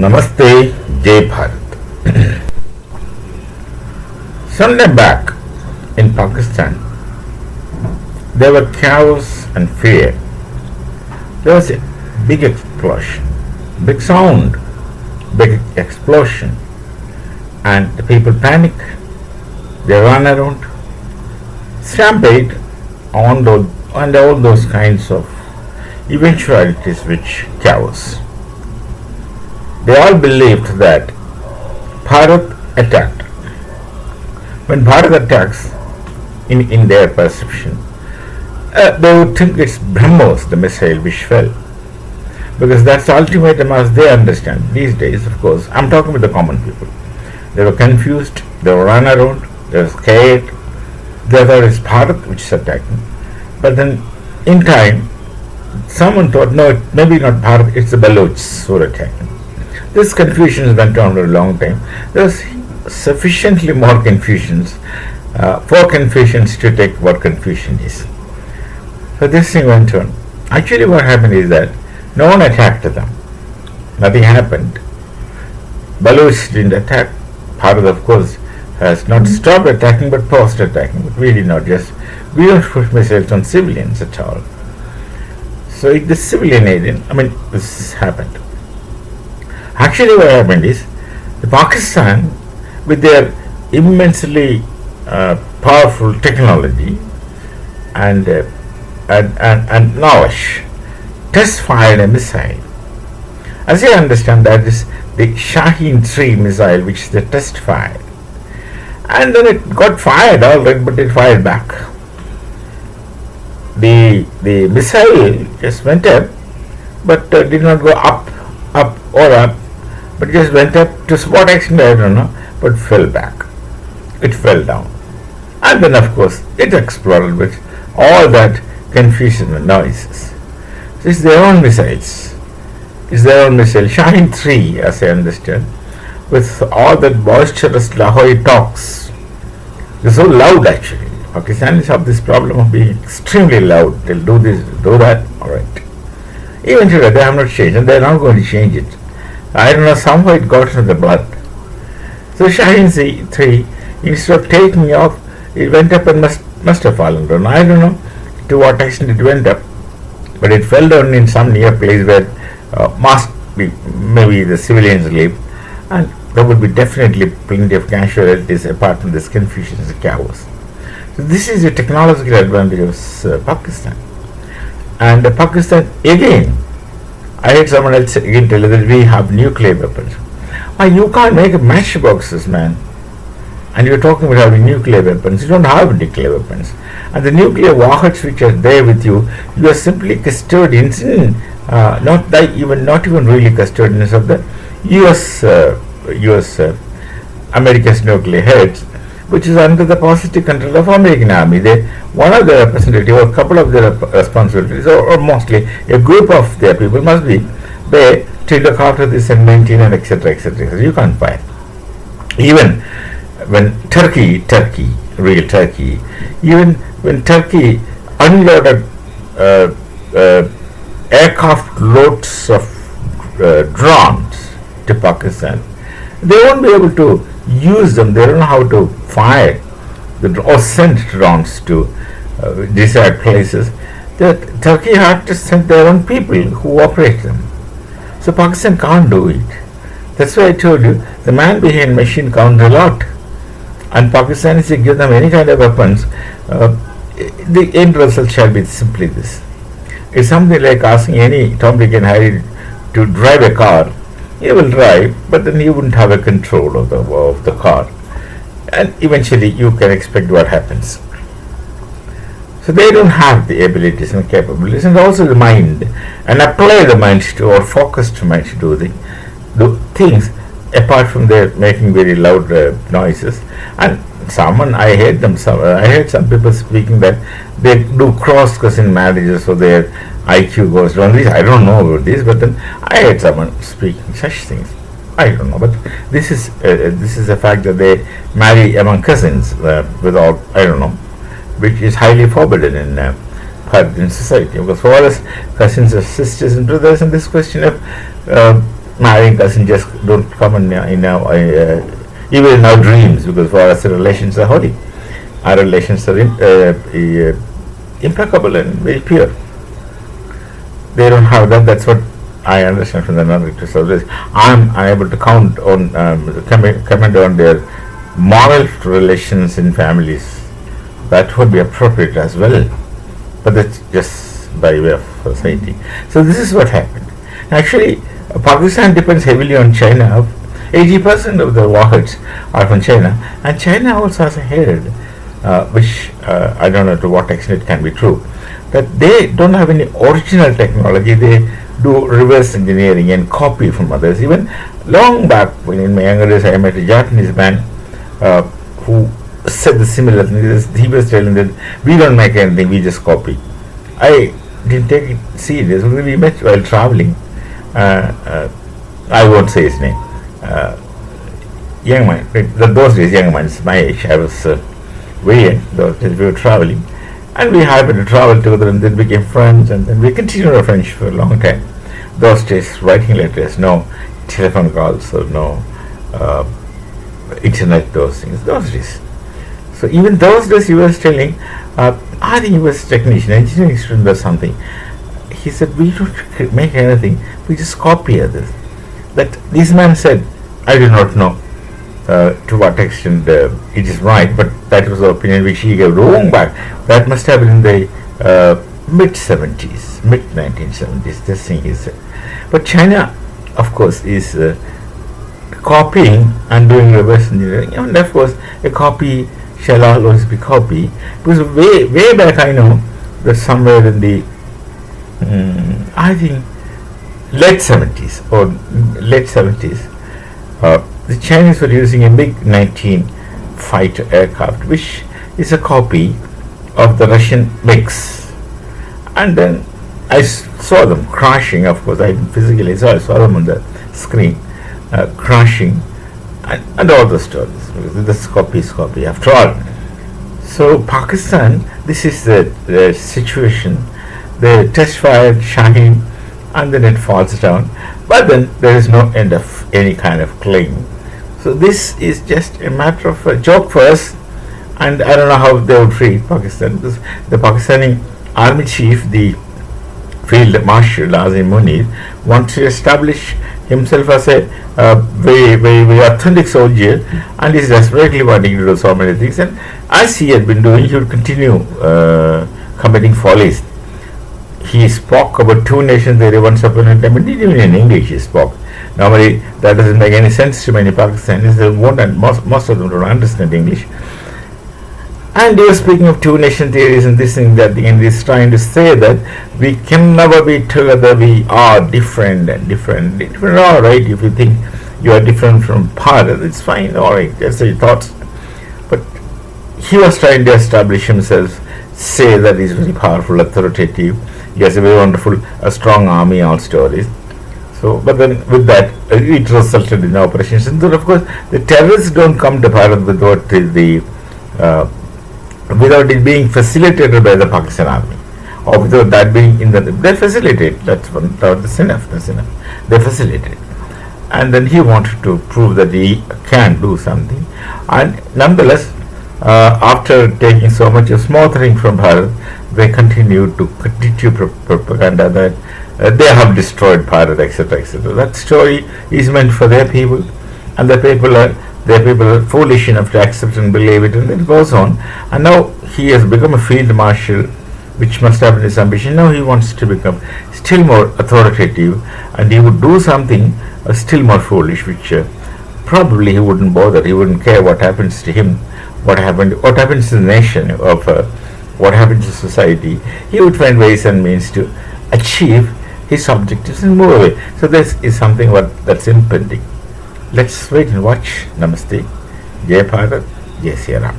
Namaste, Jai Bharat. Sometime back in Pakistan, there were chaos and fear. There was a big explosion, big sound, big explosion, and the people panic. They run around, stampede and all those kinds of eventualities which chaos. They all believed that Bharat attacked. When Bharat attacks, in their perception, they would think it's BrahMos, the missile which fell. Because that's the ultimatum as they understand. These days, of course, I'm talking with the common people. They were confused, they were run around, they were scared. They thought it's Bharat which is attacking. But then, in time, someone thought, no, maybe not Bharat, it's the Balochs who are attacking. This confusion went on for a long time. There was sufficiently more confusions, for confusions to take what confusion is. So this thing went on. Actually what happened is that no one attacked them. Nothing happened. Baloch didn't attack. Bharat, of course, has not stopped attacking but paused attacking. But we did not we don't push missiles on civilians at all. So the civilian agent, this happened. Actually what happened is, the Pakistan, with their immensely powerful technology and knowledge, test fired a missile. As I understand, that is the Shaheen 3 missile which they test fired. And then it got fired all right, but it fired back. The missile just went up, but did not go up, but just went up to what extent I don't know, but fell back. It fell down. And then of course it exploded with all that confusion and noises. So it's their own missiles. It's their own missile. Shaheen 3, as I understand, with all that boisterous Lahori talks. They're so loud actually. Pakistanis have this problem of being extremely loud. They'll do this, do that, alright. Even today they have not changed and they're not going to change it. I don't know, somehow it got into the blood. So Shaheen 3, instead of taking off, it went up and must have fallen down. I don't know to what extent it went up, but it fell down in some near place where must be maybe the civilians live, and there would be definitely plenty of casualties apart from this confusion and chaos. So this is the technological advantage of Pakistan. And Pakistan again, I heard someone else again tell that we have nuclear weapons. You can't make matchboxes, man. And you're talking about having nuclear weapons. You don't have nuclear weapons. And the nuclear warheads which are there with you, you are simply custodians, not even really custodians of the US America's nuclear heads, which is under the positive control of American Army. One of the representatives or a couple of their responsibilities, or mostly a group of their people must be there to look after this and maintain and etc. etc. You can't fire. Even when real Turkey, even when Turkey unloaded aircraft loads of drones to Pakistan, they won't be able to use them. They don't know how to fire or send drones to desired places. Turkey had to send their own people who operate them. So Pakistan can't do it. That's why I told you the man behind machine counts a lot. And Pakistan is to give them any kind of weapons. The end result shall be simply this. It's something like asking any Tom, Dick and Harry to drive a car. He will drive, but then he wouldn't have a control of the car. And eventually you can expect what happens. So they don't have the abilities and capabilities and also the mind, and apply the mind to, or focused mind to do the things apart from their making very loud noises. And I heard some people speaking that they do cross cousin marriages so their IQ goes down. I don't know about this, but then I heard someone speaking such things. I don't know, but this is a fact that they marry among cousins without, I don't know, which is highly forbidden in Bharat society. Because for us, cousins are sisters and brothers, and this question of marrying cousin just don't come even in our dreams, because for us relations are holy. Our relations are impeccable and very pure. They don't have that. That's what I understand from the non-religious service. I'm unable to comment on their moral relations in families. That would be appropriate as well, but that's just by way of society. So this is what happened. Actually, Pakistan depends heavily on China. 80% of the warheads are from China, and China also has a head, which I don't know to what extent it can be true, that they don't have any original technology. They do reverse engineering and copy from others. Even long back, when in my younger days, I met a Japanese man who said the similar thing. He was telling that we don't make anything, we just copy. I didn't take it serious. We met while traveling. I won't say his name. Young man, those days, young man, it's my age. I was way young. Those days we were traveling, and we happened to travel together, and then became friends, and then we continued our friendship for a long time. Those days, writing letters, no telephone calls, or no internet, those things. Those days. So even those days, he was telling, I think he was a technician, engineering student or something. He said, we don't make anything, we just copy others. That this man said, I do not know to what extent it is right, but that was the opinion which he gave long back. That must have been in the mid-70s, mid-1970s, this thing he said. But China, of course, is copying and doing reverse engineering, and of course, a copy shall always be copy. Because way back, I know that somewhere in the I think late 70s, the Chinese were using a MiG-19 fighter aircraft, which is a copy of the Russian MiGs. And then I saw them crashing. Of course, I physically saw them on the screen, crashing, and all the stories. This copy is copy after all. So Pakistan, this is the situation. They test fired Shaheen, and then it falls down. But then there is no end of any kind of claim. So this is just a matter of a joke for us, and I don't know how they would treat Pakistan, because the Pakistani army chief, the field marshal Azim Munir, wants to establish himself as a very authentic soldier, and is desperately wanting to do so many things. And as he had been doing, he would continue committing follies. He spoke about two nations there once upon a time, and even in English he spoke. Normally that doesn't make any sense to many Pakistanis. They won't, and most of them don't understand English. And he was speaking of two nation theories and this thing that, and he's trying to say that we can never be together, we are different and different. All right, if you think you are different from Bharat, it's fine, all right, that's your thoughts. But he was trying to establish himself, say that he's very powerful, authoritative. He has a very wonderful, strong army, all stories. So, but then with that, it resulted in Operation Sindoor. Of course, the terrorists don't come to Bharat without it being facilitated by the Pakistan army, or without that being in the, they facilitate. That's enough. They facilitate, and then he wanted to prove that he can do something, and nonetheless, after taking so much of smothering from Bharat, they continue propaganda that they have destroyed Bharat, etc., etc. That story is meant for their people, and their people are foolish enough to accept and believe it, and it goes on. And now he has become a field marshal, which must have been his ambition. Now he wants to become still more authoritative, and he would do something still more foolish, which probably he wouldn't bother. He wouldn't care what happens to him, what happens to the nation, of what happens to society. He would find ways and means to achieve his objectives and move away. So this is something that's impending. Let's wait and watch. Namaste. Jai Bharat. Jai Sri Ram.